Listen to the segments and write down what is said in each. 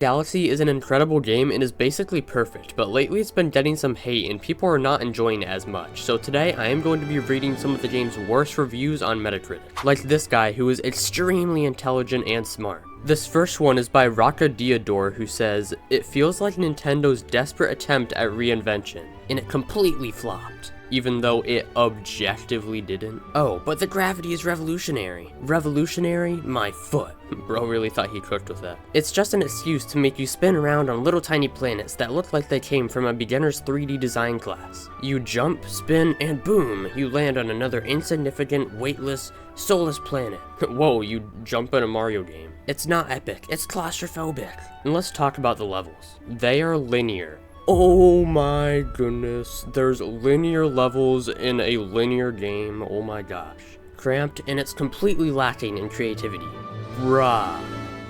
Galaxy is an incredible game and is basically perfect, but lately it's been getting some hate and people are not enjoying it as much, so today I am going to be reading some of the game's worst reviews on Metacritic, like this guy who is extremely intelligent and smart. This first one is by Raka Diodor, who says, "It feels like Nintendo's desperate attempt at reinvention, and it completely flopped." Even though it objectively didn't. Oh, but the gravity is revolutionary. Revolutionary? My foot. Bro really thought he cooked with that. It's just an excuse to make you spin around on little tiny planets that look like they came from a beginner's 3D design class. You jump, spin, and boom, you land on another insignificant, weightless, soulless planet. Whoa, you jump in a Mario game. It's not epic, it's claustrophobic. And let's talk about the levels. They are linear. Oh my goodness, there's linear levels in a linear game, oh my gosh. Cramped, and it's completely lacking in creativity. Bruh,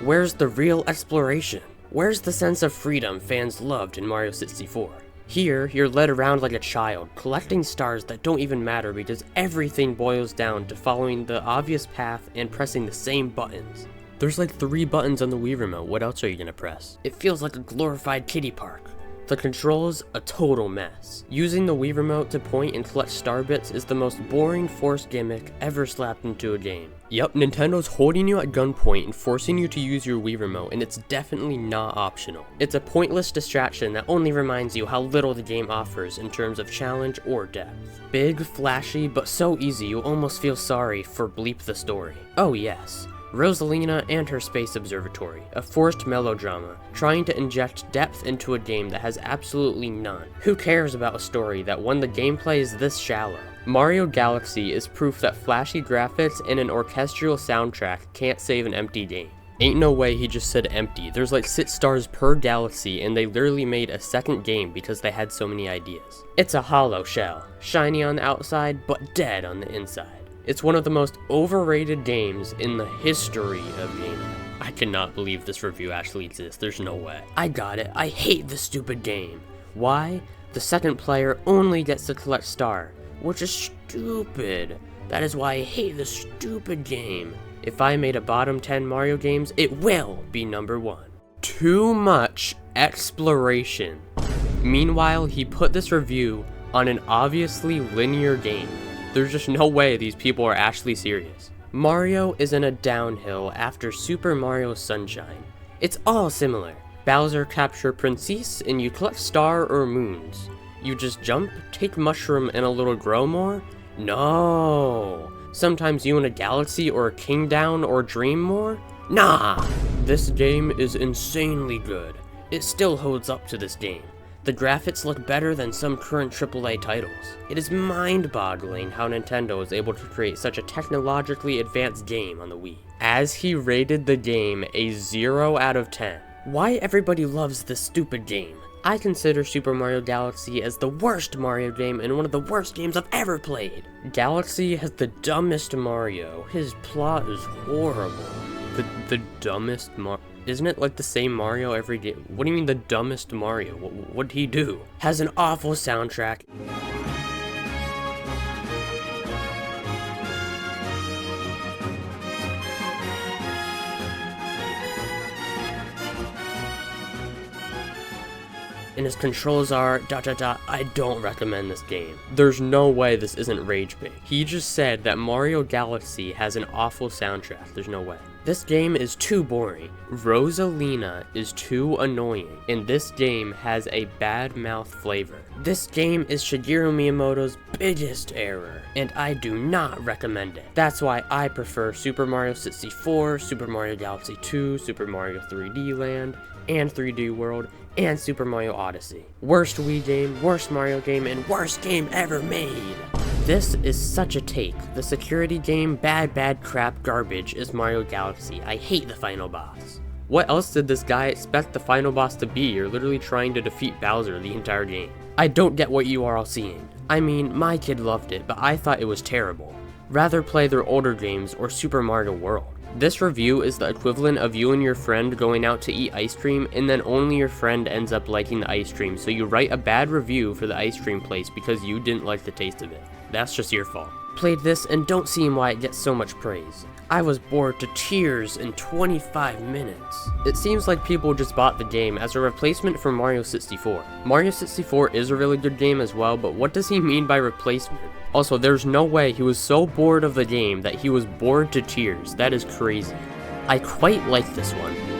where's the real exploration? Where's the sense of freedom fans loved in Mario 64? Here, you're led around like a child, collecting stars that don't even matter because everything boils down to following the obvious path and pressing the same buttons. There's like 3 buttons on the Wii remote, what else are you gonna press? It feels like a glorified kiddie park. The controls, a total mess. Using the Wii remote to point and collect star bits is the most boring forced gimmick ever slapped into a game. Yup, Nintendo's holding you at gunpoint and forcing you to use your Wii remote, and it's definitely not optional. It's a pointless distraction that only reminds you how little the game offers in terms of challenge or depth. Big, flashy, but so easy you almost feel sorry for Bleep the Story. Oh yes. Rosalina and her Space Observatory, a forced melodrama, trying to inject depth into a game that has absolutely none. Who cares about a story that when the gameplay is this shallow? Mario Galaxy is proof that flashy graphics and an orchestral soundtrack can't save an empty game. Ain't no way he just said empty. There's like 6 stars per galaxy and they literally made a second game because they had so many ideas. It's a hollow shell, shiny on the outside but dead on the inside. It's one of the most overrated games in the history of gaming. I cannot believe this review actually exists, there's no way. I got it, I hate this stupid game. Why? The second player only gets to collect star, which is stupid. That is why I hate this stupid game. If I made a bottom 10 Mario games, it will be number 1. Too much exploration. Meanwhile, he put this review on an obviously linear game. There's just no way these people are actually serious. Mario is in a downhill after Super Mario Sunshine. It's all similar. Bowser capture Princess and you collect star or moons. You just jump, take mushroom and a little grow more? No. Sometimes you in a galaxy or a king down or dream more? Nah. This game is insanely good. It still holds up to this game. The graphics look better than some current AAA titles. It is mind-boggling how Nintendo was able to create such a technologically advanced game on the Wii. As he rated the game a 0 out of 10. Why everybody loves this stupid game? I consider Super Mario Galaxy as the worst Mario game and one of the worst games I've ever played. Galaxy has the dumbest Mario. His plot is horrible. The dumbest Mario? Isn't it like the same Mario every game? What do you mean the dumbest Mario? What did he do? Has an awful soundtrack. And his controls are ... I don't recommend this game. There's no way this isn't rage bait. He just said that Mario Galaxy has an awful soundtrack. There's no way. This game is too boring. Rosalina is too annoying. And this game has a bad mouth flavor. This game is Shigeru Miyamoto's biggest error, and I do not recommend it. That's why I prefer Super Mario 64, Super Mario Galaxy 2, Super Mario 3D Land, and 3D World, and Super Mario Odyssey. Worst Wii game, worst Mario game, and worst game ever made. This is such a take. The security game, bad crap garbage is Mario Galaxy. I hate the final boss. What else did this guy expect the final boss to be? You're literally trying to defeat Bowser the entire game. I don't get what you are all seeing. I mean, my kid loved it, but I thought it was terrible. Rather play their older games or Super Mario World. This review is the equivalent of you and your friend going out to eat ice cream and then only your friend ends up liking the ice cream, so you write a bad review for the ice cream place because you didn't like the taste of it. That's just your fault. Played this and don't see why it gets so much praise. I was bored to tears in 25 minutes. It seems like people just bought the game as a replacement for Mario 64. Mario 64 is a really good game as well, but what does he mean by replacement? Also, there's no way he was so bored of the game that he was bored to tears. That is crazy. I quite like this one.